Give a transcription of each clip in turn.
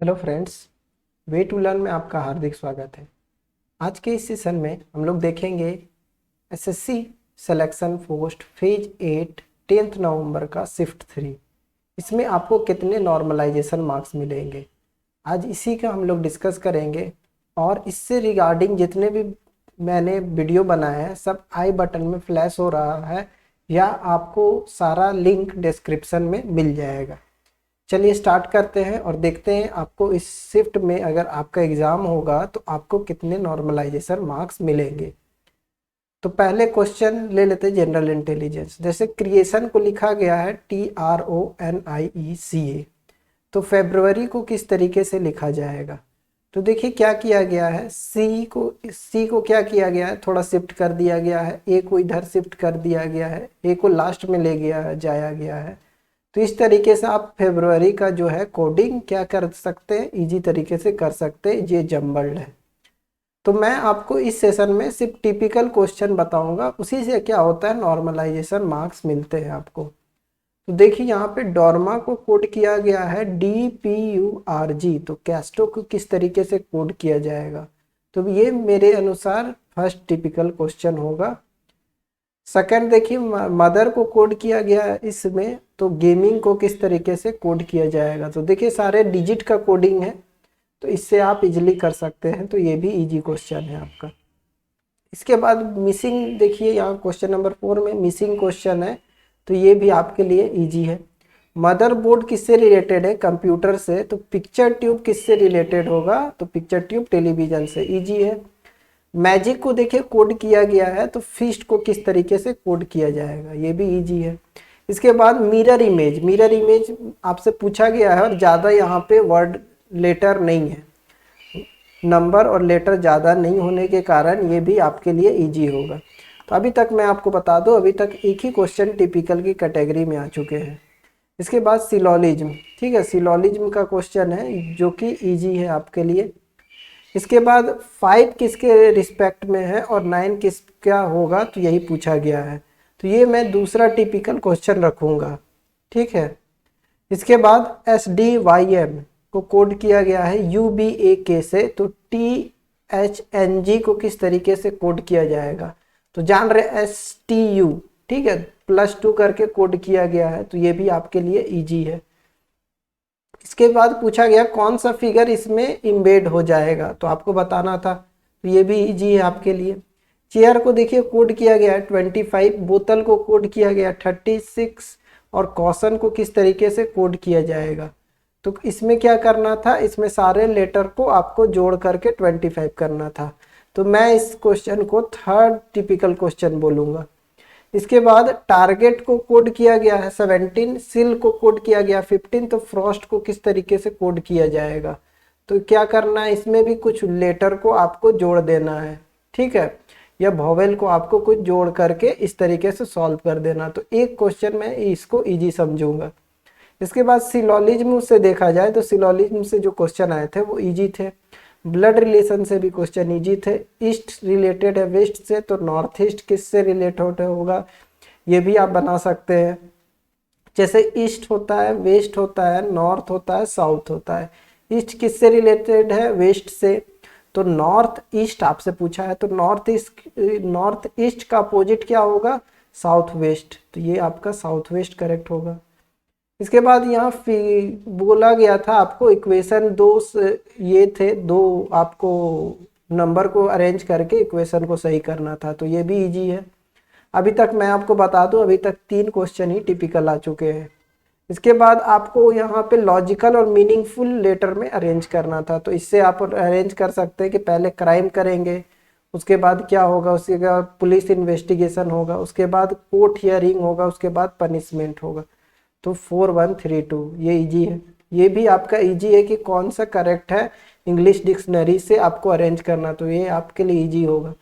Hello friends, way to learn में आपका हार्दिक स्वागत है। आज के इस सेशन में हम लोग देखेंगे एसएससी सिलेक्शन पोस्ट फेज 8 10 नवंबर का शिफ्ट 3। इसमें आपको कितने नॉर्मलाइजेशन मार्क्स मिलेंगे, आज इसी का हम लोग डिस्कस करेंगे। और इससे रिगार्डिंग जितने भी मैंने वीडियो बनाए हैं सब आई बटन में फ्लैश हो रहा है या आपको सारा लिंक डिस्क्रिप्शन में मिल जाएगा। चलिए स्टार्ट करते हैं और देखते हैं आपको इस शिफ्ट में अगर आपका एग्ज़ाम होगा तो आपको कितने नॉर्मलाइजेशन मार्क्स मिलेंगे। तो पहले क्वेश्चन ले लेते हैं जनरल इंटेलिजेंस। जैसे क्रिएशन को लिखा गया है TRONIECA, तो फेब्रुवरी को किस तरीके से लिखा जाएगा। तो देखिए क्या किया गया है, सी को क्या किया गया है, थोड़ा शिफ्ट कर दिया गया है, ए को इधर शिफ्ट कर दिया गया है, ए को लास्ट में ले गया जाया गया है। तो इस तरीके से आप फरवरी का जो है कोडिंग क्या कर सकते हैं, इजी तरीके से कर सकते हैं। ये जम्बल्ड है। तो मैं आपको इस सेशन में सिर्फ टिपिकल क्वेश्चन बताऊंगा, उसी से क्या होता है नॉर्मलाइजेशन मार्क्स मिलते हैं आपको। तो देखिए यहाँ पे डॉर्मा को कोड किया गया है DPURG, तो कैस्टो को किस तरीके से कोड किया जाएगा। तो ये मेरे अनुसार फर्स्ट टिपिकल क्वेश्चन होगा। सेकंड देखिए मदर को कोड किया गया है इसमें, तो गेमिंग को किस तरीके से कोड किया जाएगा। तो देखिए सारे डिजिट का कोडिंग है, तो इससे आप इजीली कर सकते हैं। तो ये भी इजी क्वेश्चन है आपका। इसके बाद मिसिंग, देखिए यहाँ क्वेश्चन नंबर 4 में मिसिंग क्वेश्चन है, तो ये भी आपके लिए इजी है। मदरबोर्ड किससे रिलेटेड है, कंप्यूटर से, तो पिक्चर ट्यूब किससे रिलेटेड होगा, तो पिक्चर ट्यूब टेलीविजन से, इजी है। मैजिक को देखिए कोड किया गया है, तो फिस्ट को किस तरीके से कोड किया जाएगा, ये भी इजी है। इसके बाद मिरर इमेज आपसे पूछा गया है और ज़्यादा यहाँ पे वर्ड लेटर नहीं है, नंबर और लेटर ज़्यादा नहीं होने के कारण ये भी आपके लिए इजी होगा। तो अभी तक मैं आपको बता दूं, अभी तक एक ही क्वेश्चन टिपिकल की कैटेगरी में आ चुके हैं। इसके बाद सिलोलिज्म, ठीक है, सिलोलिज्म का क्वेश्चन है जो कि इजी है आपके लिए। इसके बाद 5 किसके रिस्पेक्ट में है और 9 किस क्या होगा, तो यही पूछा गया है। तो ये मैं दूसरा टिपिकल क्वेश्चन रखूँगा, ठीक है। इसके बाद SDYM को कोड किया गया है UBAK से, तो THNG को किस तरीके से कोड किया जाएगा, तो जान रहे STU, ठीक है, +2 करके कोड किया गया है। तो ये भी आपके लिए इजी है। इसके बाद पूछा गया कौन सा फिगर इसमें इम्बेड हो जाएगा, तो आपको बताना था। तो ये भी इजी है आपके लिए। चेयर को देखिए कोड किया गया है 25, बोतल को कोड किया गया 36 और कॉशन को किस तरीके से कोड किया जाएगा। तो इसमें क्या करना था, इसमें सारे लेटर को आपको जोड़ करके 25 करना था। तो मैं इस क्वेश्चन को थर्ड टिपिकल क्वेश्चन बोलूँगा। इसके बाद टारगेट को कोड किया गया है 17, सिल को कोड किया गया 15, तो फ्रॉस्ट को किस तरीके से कोड किया जाएगा। तो क्या करना है, इसमें भी कुछ लेटर को आपको जोड़ देना है, ठीक है, या वोवेल को आपको कुछ जोड़ करके इस तरीके से सॉल्व कर देना। तो एक क्वेश्चन में इसको इजी समझूंगा। इसके बाद सिलोलिज्म से देखा जाए तो सिलोलिज्म से जो क्वेश्चन आए थे वो इजी थे। ब्लड रिलेशन से भी क्वेश्चन इजी थे। ईस्ट रिलेटेड है वेस्ट से, तो नॉर्थ ईस्ट किससे रिलेटेड होगा, ये भी आप बना सकते हैं। जैसे ईस्ट होता है, वेस्ट होता है, नॉर्थ होता है, साउथ होता है। ईस्ट किससे रिलेटेड है, वेस्ट से, तो नॉर्थ ईस्ट आपसे पूछा है, तो नॉर्थ ईस्ट का अपोजिट क्या होगा, साउथ वेस्ट, तो ये आपका साउथ वेस्ट करेक्ट होगा। इसके बाद यहाँ बोला गया था आपको इक्वेशन दो ये थे दो, आपको नंबर को अरेंज करके इक्वेशन को सही करना था, तो ये भी इजी है। अभी तक मैं आपको बता दूं, अभी तक 3 क्वेश्चन ही टिपिकल आ चुके हैं। इसके बाद आपको यहाँ पे लॉजिकल और मीनिंगफुल लेटर में अरेंज करना था, तो इससे आप अरेंज कर सकते हैं कि पहले क्राइम करेंगे, उसके बाद क्या होगा, उसके बाद पुलिस इन्वेस्टिगेशन होगा, उसके बाद कोर्ट हियरिंग होगा, उसके बाद पनिशमेंट होगा। तो 4132 ये इजी है। ये भी आपका इजी है कि कौन सा करेक्ट है, इंग्लिश डिक्शनरी से आपको अरेंज करना, तो ये आपके लिए इजी होगा।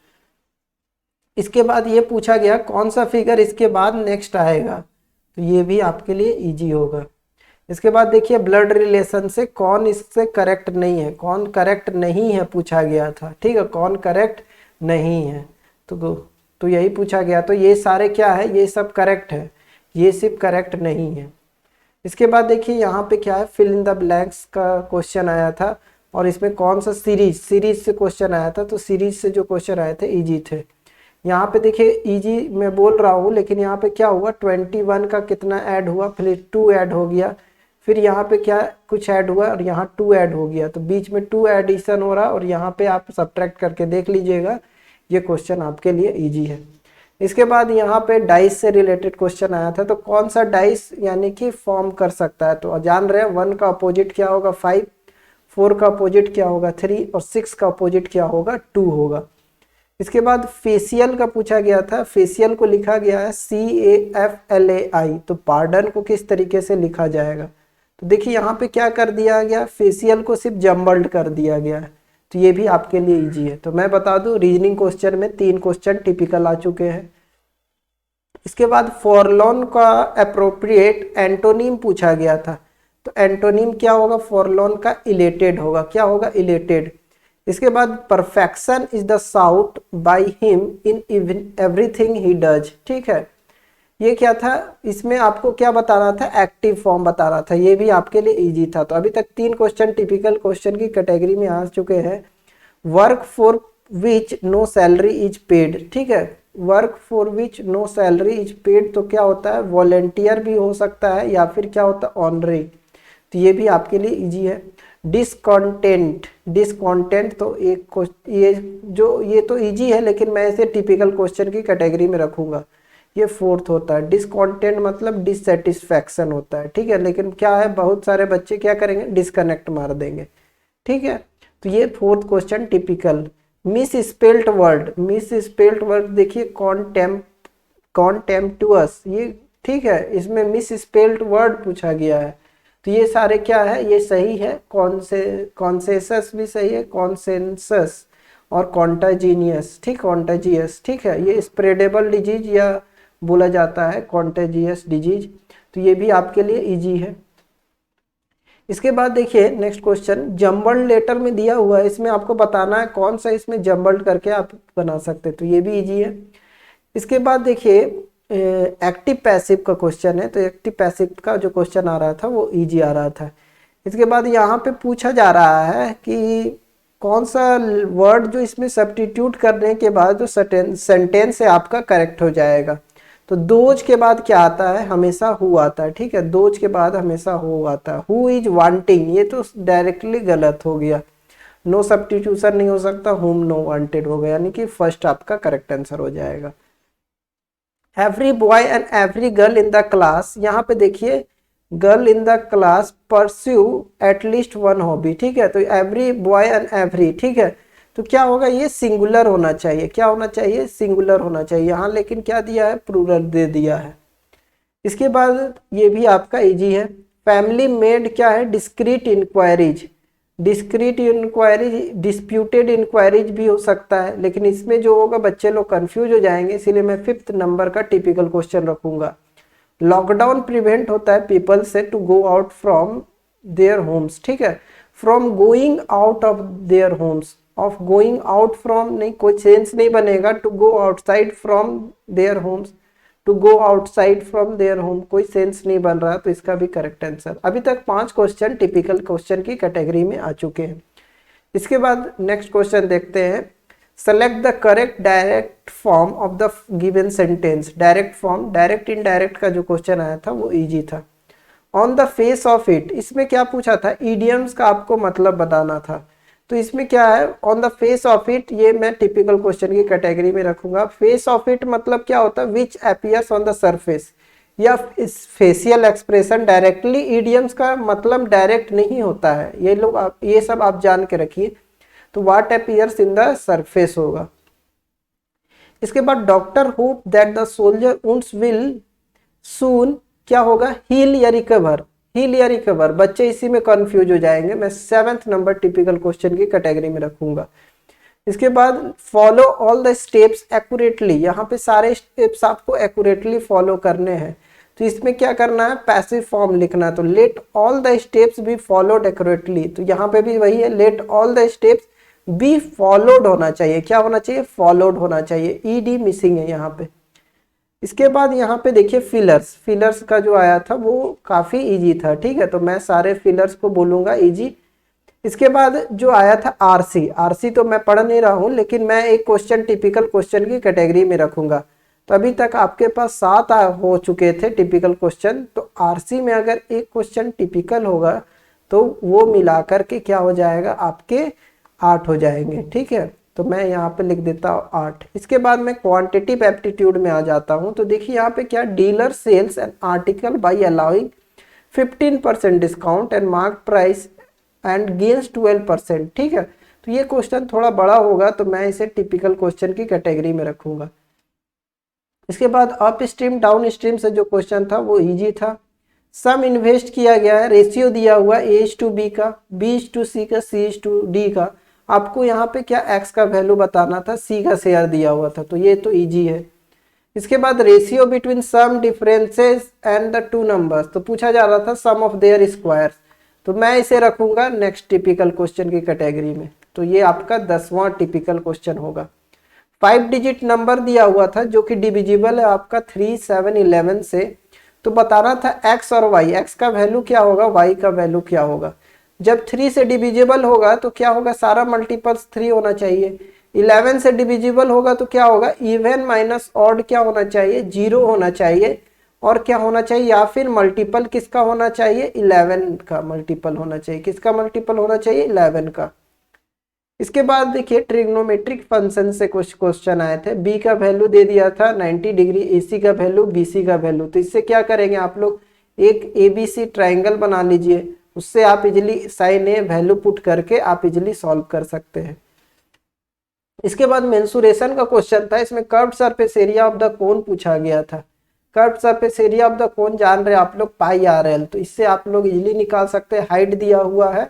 इसके बाद ये पूछा गया कौन सा फिगर इसके बाद नेक्स्ट आएगा, तो ये भी आपके लिए इजी होगा। इसके बाद देखिए ब्लड रिलेशन से कौन इससे करेक्ट नहीं है, कौन करेक्ट नहीं है पूछा गया था, ठीक है, कौन करेक्ट नहीं है, तो यही पूछा गया। तो ये सारे क्या है, ये सब करेक्ट है, ये सिर्फ करेक्ट नहीं है। इसके बाद देखिए यहाँ पे क्या है, फिल इन द ब्लैंक्स का क्वेश्चन आया था और इसमें कौन सा सीरीज से क्वेश्चन आया था, तो सीरीज से जो क्वेश्चन आए थे इजी थे। यहाँ पे देखिए इजी मैं बोल रहा हूँ, लेकिन यहाँ पे क्या हुआ 21 का कितना ऐड हुआ, फिर 2 ऐड हो गया, फिर यहाँ पे क्या कुछ ऐड हुआ और यहाँ 2 ऐड हो गया, तो बीच में 2 एडिशन हो रहा और यहाँ पे आप सब्ट्रैक्ट करके देख लीजिएगा, ये क्वेश्चन आपके लिए ईजी है। इसके बाद यहाँ पे डाइस से रिलेटेड क्वेश्चन आया था, तो कौन सा डाइस यानी कि फॉर्म कर सकता है, तो जान रहे हैं 1 का अपोजिट क्या होगा 5, 4 का अपोजिट क्या होगा 3 और 6 का अपोजिट क्या होगा 2 होगा। इसके बाद फेशियल का पूछा गया था, फेशियल को लिखा गया है CAFLAI, तो पार्डन को किस तरीके से लिखा जाएगा, तो देखिए यहाँ पे क्या कर दिया गया, फेशियल को सिर्फ जम्बल्ड कर दिया गया है, तो ये भी आपके लिए इजी है। तो मैं बता दूं रीजनिंग क्वेश्चन में 3 क्वेश्चन टिपिकल आ चुके हैं। इसके बाद फॉरलॉन का अप्रोप्रिएट एंटोनिम पूछा गया था, तो एंटोनिम क्या होगा, फॉरलॉन का इलेटेड होगा, क्या होगा इलेटेड। इसके बाद perfection is the sought by him in everything he does, ठीक है, ये क्या था, इसमें आपको क्या बताना था, एक्टिव फॉर्म बताना था, ये भी आपके लिए इजी था। तो अभी तक 3 क्वेश्चन टिपिकल क्वेश्चन की कैटेगरी में आ चुके हैं। Work for which no salary is paid, ठीक है, work for which no salary is paid, तो क्या होता है वॉलेंटियर भी हो सकता है या फिर क्या होता है ऑनरी, तो ये भी आपके लिए इजी है। डिसकॉन्टेंट, डिसकॉन्टेंट तो एक ये तो इजी है, लेकिन मैं इसे टिपिकल क्वेश्चन की कैटेगरी में रखूंगा, ये 4th होता है। डिसकॉन्टेंट मतलब डिससेटिस्फैक्शन होता है, ठीक है, लेकिन क्या है बहुत सारे बच्चे क्या करेंगे डिस्कनेक्ट मार देंगे, ठीक है, तो ये 4th question typical. Miss spelt word देखिए कॉन्टेम्पटुअस, ये ठीक है, इसमें मिस स्पेल्ट वर्ड पूछा गया है, तो ये सारे क्या है, ये सही है, कॉन्सेसस भी सही है, कॉन्सेंसस और कॉन्टाजीनियस, ठीक, कॉन्टाजियस, ठीक है, ये स्प्रेडेबल डिजीज या बोला जाता है कॉन्टेजियस डिजीज, तो ये भी आपके लिए इजी है। इसके बाद देखिए नेक्स्ट क्वेश्चन जम्बल्ड लेटर में दिया हुआ है, इसमें आपको बताना है कौन सा इसमें जम्बल्ड करके आप बना सकते हैं, तो ये भी इजी है। इसके बाद देखिए एक्टिव पैसिव का क्वेश्चन है, तो एक्टिव पैसिव का जो क्वेश्चन आ रहा था वो इजी आ रहा था। इसके बाद यहाँ पे पूछा जा रहा है कि कौन सा वर्ड जो इसमें सब्स्टिट्यूट करने के बाद जो सेंटेंस है आपका करेक्ट हो जाएगा, तो दोज के बाद क्या आता है, हमेशा हु आता है, ठीक है, दोज के बाद हमेशा हु आता है। हु इज वांटिंग, ये तो डायरेक्टली गलत हो गया, नो सब्स्टिट्यूशन नहीं हो सकता, हुम नो वांटेड हो गया, यानी कि फर्स्ट आपका करेक्ट आंसर हो जाएगा। Every boy and every girl in the class, यहाँ पे देखिए girl in the class pursue at least 1 hobby, ठीक है, तो एवरी बॉय एंड एवरी, ठीक है, तो क्या होगा ये सिंगुलर होना चाहिए, क्या होना चाहिए सिंगुलर होना चाहिए, यहाँ लेकिन क्या दिया है प्लूरल दे दिया है। इसके बाद ये भी आपका इजी है। फैमिली मेड क्या है discreet inquiries, discreet inquiries disputed inquiries भी हो सकता है, लेकिन इसमें जो होगा बच्चे लोग कंफ्यूज हो जाएंगे, इसीलिए मैं 5th नंबर का टिपिकल क्वेश्चन रखूंगा। लॉकडाउन प्रिवेंट होता है पीपल से to go out from their homes, ठीक है, from going out of their homes, of going out from नहीं, कोई सेंस नहीं बनेगा, to go outside from their homes, to go outside from their home, कोई सेंस नहीं बन रहा, तो इसका भी करेक्ट आंसर। अभी तक 5 क्वेश्चन टिपिकल क्वेश्चन की कैटेगरी में आ चुके हैं। इसके बाद नेक्स्ट क्वेश्चन देखते हैं, select the correct direct form of the given sentence, direct form, direct indirect का जो क्वेश्चन आया था वो इजी था। On the face of it, इसमें क्या पूछा था, इडियम्स का आपको मतलब बताना था, तो इसमें क्या है on the face of it, ये मैं टिपिकल क्वेश्चन की कैटेगरी में रखूंगा। फेस ऑफ इट मतलब क्या होता है, विच अपीयर्स ऑन द सरफेस, या इस फेशियल एक्सप्रेशन डायरेक्टली, इडियम्स का मतलब डायरेक्ट नहीं होता है, ये लोग ये सब आप जान के रखिए, तो what appears in the surface होगा। इसके बाद doctor hope that the soldier wounds will soon क्या होगा, हील या रिकवर, हील या रिकवर, बच्चे इसी में कंफ्यूज हो जाएंगे, मैं 7th नंबर टिपिकल क्वेश्चन की कैटेगरी में रखूंगा। इसके बाद follow all the steps accurately, यहाँ पे सारे स्टेप्स आपको एक्यूरेटली फॉलो करने हैं, तो इसमें क्या करना है पैसिव फॉर्म लिखना है, तो let all the steps be followed accurately, तो यहाँ पे भी वही है, let all the steps be followed होना चाहिए, क्या होना चाहिए फॉलोड होना चाहिए, ईडी मिसिंग है यहाँ पे। इसके बाद यहाँ पे देखिए फिलर्स, फिलर्स का जो आया था वो काफ़ी इजी था, ठीक है, तो मैं सारे फिलर्स को बोलूँगा इजी। इसके बाद जो आया था आरसी, आरसी तो मैं पढ़ नहीं रहा हूँ, लेकिन मैं एक क्वेश्चन टिपिकल क्वेश्चन की कैटेगरी में रखूंगा। तो अभी तक आपके पास 7 हो चुके थे टिपिकल क्वेश्चन, तो आरसी में अगर एक क्वेश्चन टिपिकल होगा तो वो मिलाकर के क्या हो जाएगा, आपके 8 हो जाएंगे, ठीक है। तो मैं यहाँ पे लिख देता हूँ 8। इसके बाद मैं क्वांटिटिव एप्टीट्यूड में आ जाता हूँ। तो देखिए यहाँ पे क्या, dealer sells an article by allowing 15% discount and mark price and gains 12%, ठीक है। तो ये क्वेश्चन थोड़ा बड़ा होगा, तो मैं इसे टिपिकल क्वेश्चन की कैटेगरी में रखूंगा। इसके बाद अप स्ट्रीम डाउन स्ट्रीम से जो क्वेश्चन था वो इजी था। सम इन्वेस्ट किया गया है, रेशियो दिया हुआ A/B का, B/C का, C/D का। आपको यहाँ पे क्या x का वैल्यू बताना था, C का शेयर दिया हुआ था, तो ये तो इजी है। इसके बाद ratio between sum differences and the two numbers, तो पूछा जा रहा था सम ऑफ देयर स्क्वायर्स, तो मैं इसे रखूंगा नेक्स्ट टिपिकल क्वेश्चन की कैटेगरी में। तो ये आपका 10वां टिपिकल क्वेश्चन होगा। 5 डिजिट नंबर दिया हुआ था जो कि डिविजिबल है आपका 3, 7, 11 से, तो बताना था x और y, x का वैल्यू क्या होगा, y का वैल्यू क्या होगा। जब 3 से डिविजिबल होगा तो क्या होगा, सारा मल्टीपल्स 3 होना चाहिए। 11 से डिविजिबल होगा तो क्या होगा, इवन माइनस ऑड क्या होना चाहिए, 0 होना चाहिए। और क्या होना चाहिए, या फिर मल्टीपल किसका होना चाहिए, 11 का मल्टीपल होना चाहिए। किसका मल्टीपल होना चाहिए, 11 का। इसके बाद देखिए ट्रिग्नोमेट्रिक फंक्शन से कुछ क्वेश्चन आए थे। बी का वैल्यू दे दिया था 90 डिग्री, एसी का वैल्यू, बीसी का वैल्यू। तो इससे क्या करेंगे आप लोग, एक एबीसी ट्राइंगल बना लीजिए, उससे आप इजिली साइन ए वैल्यू पुट करके आप इजिली सॉल्व कर सकते हैं। इसके बाद मेंसुरेशन का क्वेश्चन था, इसमें curved surface area of the cone पूछा गया था। Curved surface area of the cone जान रहे आप लोग, पाई आर एल, तो इससे आप लोग इजिली निकाल सकते हैं। हाइट दिया हुआ है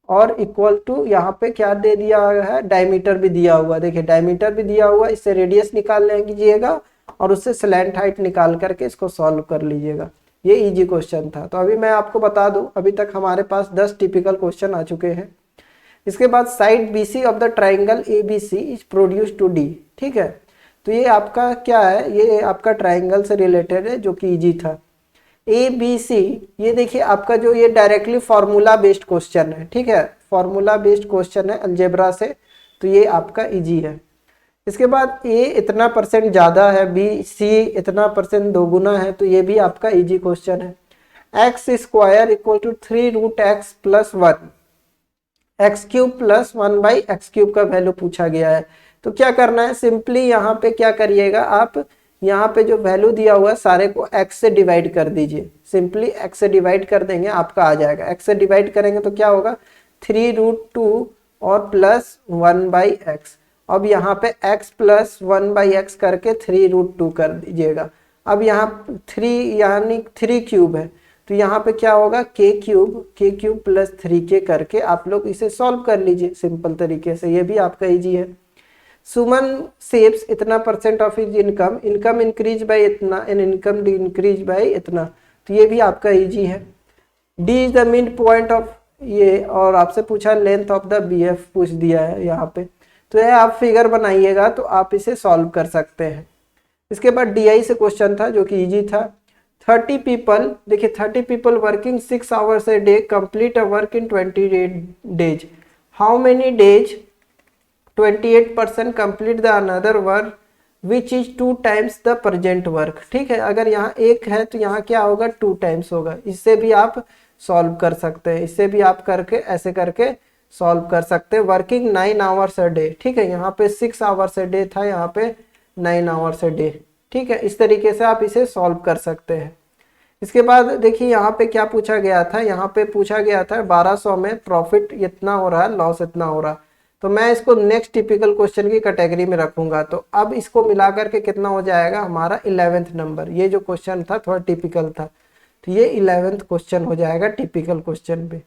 और इक्वल टू यहाँ पे क्या दे दिया है, डायमीटर भी दिया हुआ, देखिए डायमीटर भी दिया हुआ, इससे रेडियस निकाल लीजिएगा और उससे स्लैंट हाइट निकाल करके इसको सॉल्व कर लीजिएगा। ये इजी क्वेश्चन था। तो अभी मैं आपको बता दूं, अभी तक हमारे पास 10 टिपिकल क्वेश्चन आ चुके हैं। इसके बाद side BC of the triangle ABC is produce to D, ठीक है। तो ये आपका क्या है, ये आपका ट्राइंगल से रिलेटेड है जो कि इजी था। ABC, ये देखिए आपका जो ये डायरेक्टली फॉर्मूला बेस्ड क्वेश्चन है, ठीक है, फॉर्मूला बेस्ड क्वेश्चन है अलजेब्रा से, तो ये आपका इजी है। इसके बाद A इतना परसेंट ज्यादा है, BC इतना परसेंट दोगुना है, तो ये भी आपका इजी क्वेश्चन है। x square equal to 3√x plus 1, X cube plus 1/x³ का वैल्यू पूछा गया है। तो क्या करना है, सिंपली यहाँ पे क्या करिएगा आप, यहाँ पे जो वैल्यू दिया हुआ है सारे को x से डिवाइड कर दीजिए। सिंपली x से डिवाइड कर देंगे, आपका आ जाएगा। x से डिवाइड करेंगे तो क्या होगा, 3√2 और प्लस 1/x। अब यहाँ पे x प्लस 1/x करके 3√2 कर दीजिएगा। अब यहाँ 3 यानी 3 क्यूब है, तो यहाँ पे क्या होगा, k क्यूब प्लस 3k करके आप लोग इसे सॉल्व कर लीजिए सिंपल तरीके से। ये भी आपका इजी है। सुमन सेव्स इतना percent of his income, income increase by इतना एंड इनकम इंक्रीज बाय इतना, तो ये भी आपका इजी है। D is the mid point of ये, और आपसे पूछा लेंथ ऑफ द BF पूछ दिया है यहाँ पे, तो ये आप फिगर बनाइएगा तो आप इसे सॉल्व कर सकते हैं। इसके बाद DI से क्वेश्चन था जो कि इजी था। 30 पीपल, देखिए 30 people working 6 hours a day complete a work in 28 days, how many days 28% complete the another work which is 2 times the present work, ठीक है। अगर यहाँ एक है तो यहाँ क्या होगा, 2 टाइम्स होगा। इससे भी आप सॉल्व कर सकते हैं, इससे भी आप करके ऐसे करके सॉल्व कर सकते हैं। वर्किंग 9 आवर्स अ डे, ठीक है, यहाँ पे 6 आवर्स अ डे था, यहाँ पे 9 आवर्स अ डे, ठीक है। इस तरीके से आप इसे सॉल्व कर सकते हैं। इसके बाद देखिए यहाँ पे क्या पूछा गया था, यहाँ पे पूछा गया था 1200 में प्रॉफिट इतना हो रहा है, लॉस इतना हो रहा है, तो मैं इसको नेक्स्ट टिपिकल क्वेश्चन की कैटेगरी में रखूंगा। तो अब इसको मिलाकर के कितना हो जाएगा हमारा 11th नंबर। ये जो क्वेश्चन था थोड़ा टिपिकल था, तो ये 11th क्वेश्चन हो जाएगा टिपिकल क्वेश्चन पे।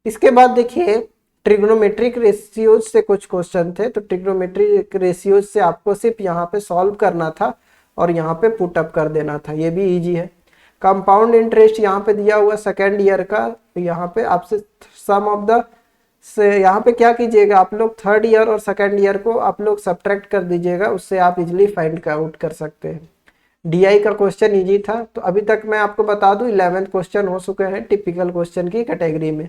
इसके बाद देखिए ट्रिग्नोमेट्रिक रेशियोज से कुछ क्वेश्चन थे, तो ट्रिग्नोमेट्रिक रेशियोज से आपको सिर्फ यहाँ पे सॉल्व करना था और यहाँ पे पुट अप कर देना था, ये भी इजी है। कंपाउंड इंटरेस्ट यहाँ पे दिया हुआ सेकेंड ईयर का, तो यहाँ पे आपसे सम ऑफ द से यहाँ पे क्या कीजिएगा आप लोग, थर्ड ईयर और सेकेंड ईयर को आप लोग सब्ट्रैक्ट कर दीजिएगा, उससे आप इजिली फाइंड आउट कर सकते हैं। डीआई का क्वेश्चन इजी था। तो अभी तक मैं आपको बता दूं 11 क्वेश्चन हो चुके हैं टिपिकल क्वेश्चन की कैटेगरी में।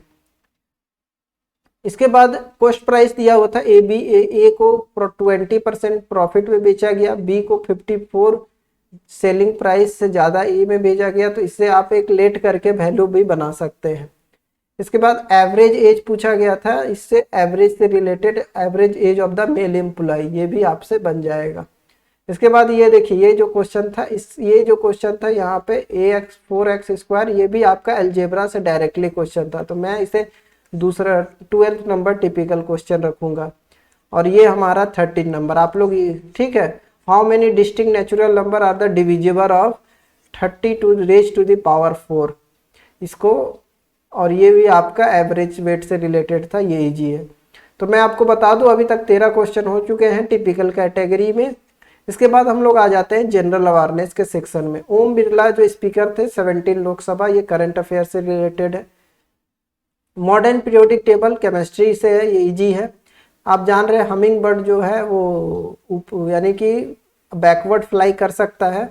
इसके बाद कॉस्ट प्राइस दिया हुआ था ए बी, ए को 20% प्रॉफिट में बेचा गया, बी को 54 सेलिंग प्राइस से ज्यादा ए में भेजा गया। तो इससे आप एक लेट करके वैल्यू भी बना सकते हैं। इसके बाद एवरेज एज पूछा गया था, इससे एवरेज से related average age of the male employee, ये भी आपसे बन जाएगा। इसके बाद ये देखिए ये जो क्वेश्चन था, ये जो क्वेश्चन था यहाँ पे ax 4x स्क्वायर, ये भी आपका अलजेब्रा से डायरेक्टली क्वेश्चन था। तो मैं इसे दूसरा 12th नंबर टिपिकल क्वेश्चन रखूंगा। और ये हमारा 13 नंबर आप लोग, ठीक है। How many distinct natural number are the divisible of 30 to raise to the power 4, इसको, और ये भी आपका एवरेज वेट से रिलेटेड था, ये इजी है। तो मैं आपको बता दूं अभी तक 13 क्वेश्चन हो चुके हैं टिपिकल कैटेगरी में। इसके बाद हम लोग आ जाते हैं जनरल अवेयरनेस के सेक्शन में। ओम बिरला जो स्पीकर थे 17 लोकसभा, ये करंट अफेयर से रिलेटेड है। मॉडर्न पीरियोडिक टेबल केमिस्ट्री से है, ये इजी है। आप जान रहे हैं हमिंग बर्ड जो है वो यानी कि बैकवर्ड फ्लाई कर सकता है।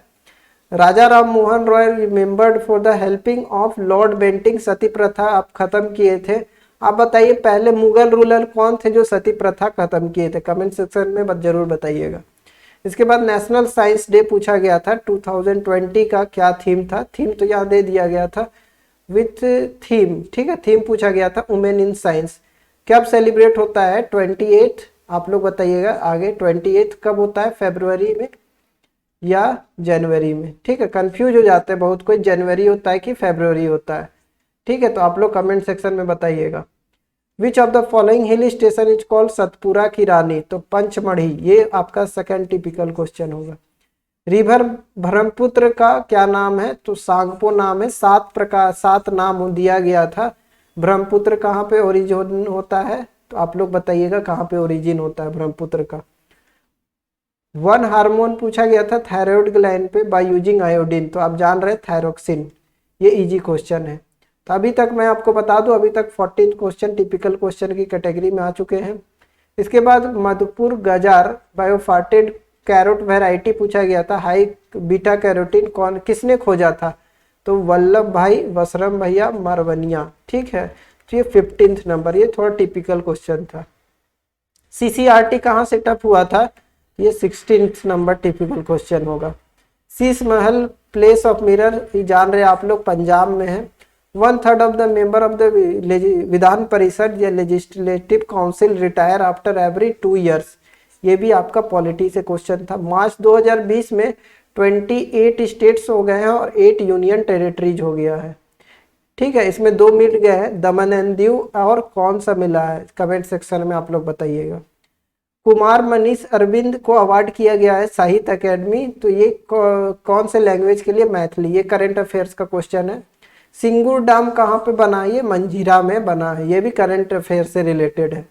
Raja Ram Mohan Roy remembered for the helping of Lord Bentinck, सती प्रथा आप खत्म किए थे। आप बताइए पहले मुगल रूलर कौन थे जो सती प्रथा खत्म किए थे, कमेंट सेक्शन में जरूर बताइएगा। इसके बाद नेशनल साइंस डे पूछा गया था 2020 का, क्या थीम था? थीम तो यहाँ दे दिया गया था विथ थीम, ठीक है। थीम पूछा गया था वुमेन इन साइंस। कब सेलिब्रेट होता है? 28, आप लोग बताइएगा आगे 28 कब होता है, फरवरी में या जनवरी में? ठीक है, कंफ्यूज हो जाते हैं बहुत कोई, जनवरी होता है कि फरवरी होता है, ठीक है। तो आप लोग कमेंट सेक्शन में बताइएगा। Which of the following hill station is called Satpura की रानी? तो पंचमढ़ी, ये आपका सेकंड टिपिकल क्वेश्चन होगा। रिवर ब्रह्मपुत्र का क्या नाम है? तो सांगपो नाम है। 7 नाम दिया गया था। ब्रह्मपुत्र कहाँ पे ओरिजिन होता है? तो आप लोग बताइएगा कहाँ पे ओरिजिन होता है ब्रह्मपुत्र का। वन हार्मोन पूछा गया था थायराइड ग्लैंड पे बाय यूजिंग आयोडीन, तो आप जान रहे हैं थायरोक्सिन, ये इजी क्वेश्चन है। तो अभी तक मैं आपको बता दूं अभी तक 14 क्वेश्चन टिपिकल क्वेश्चन की कैटेगरी में आ चुके हैं। इसके बाद मधुपुर गजार बायोफार्टेड कैरोट वेराइटी पूछा गया था, हाई बीटा कैरोटीन कौन किसने खोजा था? तो वल्लभ भाई वसरम भैया मरवनिया, ठीक है। तो ये 15th नंबर, ये थोड़ा टिपिकल क्वेश्चन था। सीसीआरटी कहाँ सेटअप हुआ था? ये 16th नंबर टिपिकल क्वेश्चन होगा। Sheesh Mahal place of mirror, जान रहे आप लोग, पंजाब में है। 1/3 of the member of the Vidhan Parishad या legislative council retire after every 2 years, ये भी आपका पॉलिटी से क्वेश्चन था। मार्च 2020 में 28 स्टेट्स हो गए हैं और 8 यूनियन टेरिटरीज हो गया है, ठीक है। इसमें 2 मिल गए हैं, दमन एंड दीव, और कौन सा मिला है कमेंट सेक्शन में आप लोग बताइएगा। कुमार मनीष अरविंद को अवार्ड किया गया है साहित्य अकेडमी, तो ये कौन से लैंग्वेज के लिए? मैथिली, ये करंट अफेयर्स का क्वेश्चन है। सिंगूर डैम कहाँ पे बना है? ये मंजीरा में बना है, ये भी करंट अफेयर से रिलेटेड है।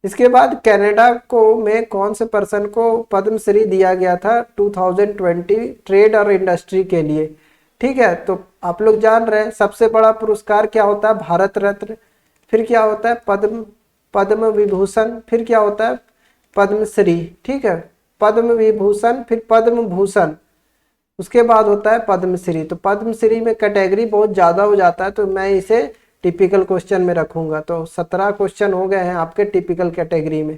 इसके बाद कनाडा को में कौन से पर्सन को पद्मश्री दिया गया था 2020 ट्रेड और इंडस्ट्री के लिए, ठीक है। तो आप लोग जान रहे हैं सबसे बड़ा पुरस्कार क्या होता है? भारत रत्न, फिर क्या होता है? पद्म विभूषण, फिर क्या होता है? पद्मश्री, ठीक है। पद्म विभूषण, फिर पद्म भूषण, उसके बाद होता है पद्मश्री। तो पद्मश्री में कैटेगरी बहुत ज़्यादा हो जाता है, तो मैं इसे टिपिकल क्वेश्चन में रखूंगा। तो 17 क्वेश्चन हो गए हैं आपके टिपिकल कैटेगरी में।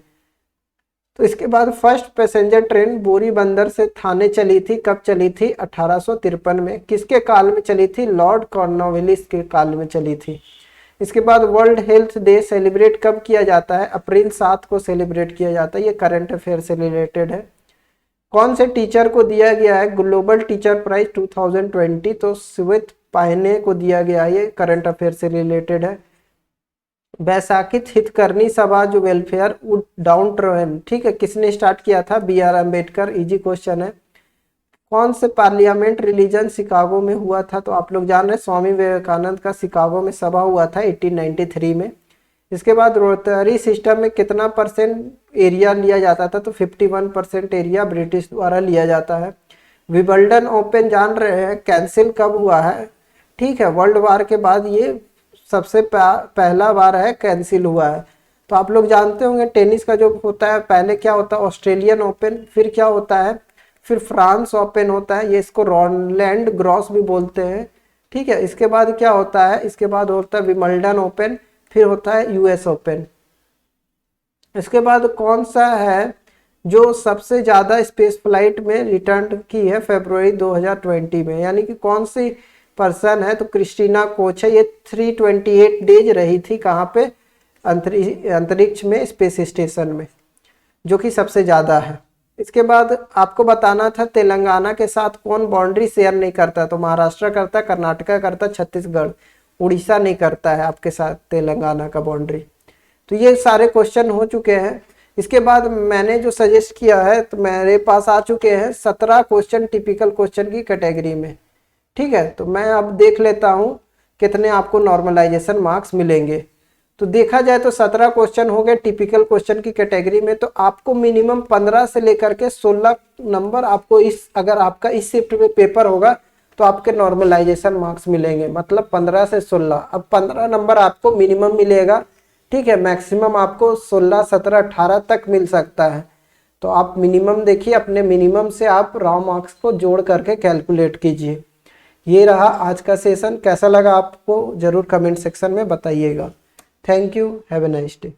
तो इसके बाद फर्स्ट पैसेंजर ट्रेन बोरी बंदर से थाने चली थी, कब चली थी? 1853 में। किसके काल में चली थी? लॉर्ड कॉर्नवालिस के काल में चली थी। इसके बाद वर्ल्ड हेल्थ डे सेलिब्रेट कब किया जाता है? अप्रैल 7 को सेलिब्रेट किया जाता है, ये करंट अफेयर से रिलेटेड है। कौन से टीचर को दिया गया है ग्लोबल टीचर प्राइज 2020? तो स्वित पायने को दिया गया है, ये करंट अफेयर से रिलेटेड है। बैसाखी हितकर्णी सभा जो वेलफेयर डाउन ट्रेन, ठीक है, किसने स्टार्ट किया था? BR अम्बेडकर, इजी क्वेश्चन है। कौन से पार्लियामेंट रिलीजन शिकागो में हुआ था? तो आप लोग जान रहे हैं स्वामी विवेकानंद का शिकागो में सभा हुआ था 1893 में। इसके बाद रोटरी सिस्टम में कितना % एरिया लिया जाता था? तो 51% एरिया ब्रिटिश द्वारा लिया जाता है। विंबलडन ओपन जान रहे हैं कैंसिल कब हुआ है? ठीक है, वर्ल्ड वार के बाद ये सबसे पहला बार है कैंसिल हुआ है। तो आप लोग जानते होंगे टेनिस का जो होता है पहले क्या होता है? ऑस्ट्रेलियन ओपन, फिर क्या होता है? फिर फ्रांस ओपन होता है, ये इसको रोलैंड ग्रॉस भी बोलते हैं, ठीक है। इसके बाद क्या होता है, इसके बाद होता है विंबलडन ओपन, फिर होता है यूएस ओपन। इसके बाद कौन सा है जो सबसे ज़्यादा स्पेस फ्लाइट में रिटर्न की है फरवरी 2020 में, यानी कि कौन सी पर्सन है, तो क्रिस्टीना कोच है। ये 328 डेज रही थी कहाँ पे, अंतरिक्ष में, स्पेस स्टेशन में, जो कि सबसे ज़्यादा है। इसके बाद आपको बताना था तेलंगाना के साथ कौन बाउंड्री शेयर नहीं करता, तो महाराष्ट्र करता, कर्नाटका करता, छत्तीसगढ़, उड़ीसा नहीं करता है आपके साथ तेलंगाना का बाउंड्री। तो ये सारे क्वेश्चन हो चुके हैं। इसके बाद मैंने जो सजेस्ट किया है, तो मेरे पास आ चुके हैं 17 क्वेश्चन टिपिकल क्वेश्चन की कैटेगरी में, ठीक है। तो मैं अब देख लेता हूँ कितने आपको नॉर्मलाइजेशन मार्क्स मिलेंगे। तो देखा जाए तो 17 क्वेश्चन हो गए टिपिकल क्वेश्चन की कैटेगरी में, तो आपको मिनिमम 15 से लेकर के 16 नंबर आपको अगर आपका इस शिफ्ट में पेपर होगा तो आपके नॉर्मलाइजेशन मार्क्स मिलेंगे, मतलब 15 से 16। अब 15 नंबर आपको मिनिमम मिलेगा, ठीक है। मैक्सिमम आपको 16, 17, 18 तक मिल सकता है। तो आप मिनिमम देखिए, अपने मिनिमम से आप रॉ मार्क्स को जोड़ करके कैलकुलेट कीजिए। ये रहा आज का सेशन, कैसा लगा आपको जरूर कमेंट सेक्शन में बताइएगा। Thank you, have a nice day.